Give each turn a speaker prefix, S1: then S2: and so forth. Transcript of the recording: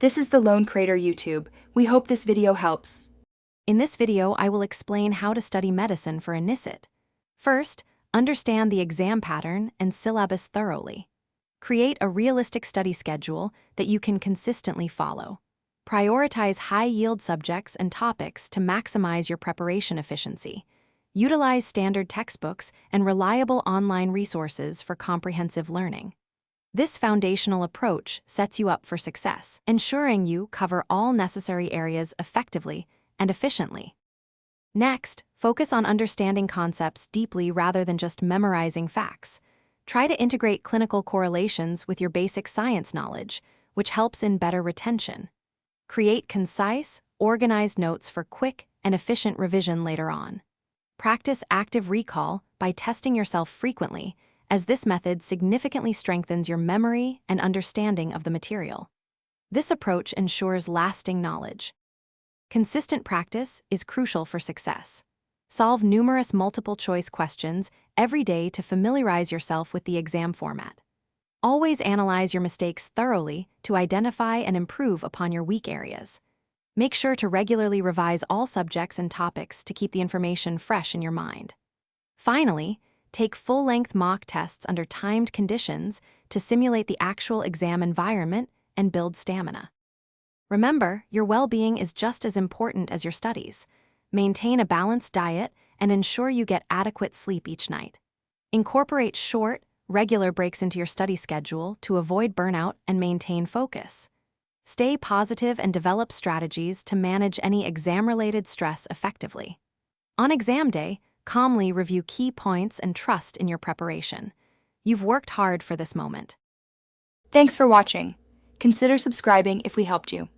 S1: This is the Lone Crater YouTube. We hope this video helps.
S2: In this video, I will explain how to study medicine for INICET. First, understand the exam pattern and syllabus thoroughly. Create a realistic study schedule that you can consistently follow. Prioritize high-yield subjects and topics to maximize your preparation efficiency. Utilize standard textbooks and reliable online resources for comprehensive learning. This foundational approach sets you up for success, ensuring you cover all necessary areas effectively and efficiently. Next, focus on understanding concepts deeply rather than just memorizing facts. Try to integrate clinical correlations with your basic science knowledge, which helps in better retention. Create concise, organized notes for quick and efficient revision later on. Practice active recall by testing yourself frequently, as this method significantly strengthens your memory and understanding of the material. This approach ensures lasting knowledge. Consistent practice is crucial for success. Solve numerous multiple-choice questions every day to familiarize yourself with the exam format. Always analyze your mistakes thoroughly to identify and improve upon your weak areas. Make sure to regularly revise all subjects and topics to keep the information fresh in your mind. Finally, take full-length mock tests under timed conditions to simulate the actual exam environment and build stamina. Remember, your well-being is just as important as your studies. Maintain a balanced diet and ensure you get adequate sleep each night. Incorporate short, regular breaks into your study schedule to avoid burnout and maintain focus. Stay positive and develop strategies to manage any exam-related stress effectively. On exam day, calmly review key points and trust in your preparation. You've worked hard for this moment.
S1: Thanks for watching. Consider subscribing if we helped you.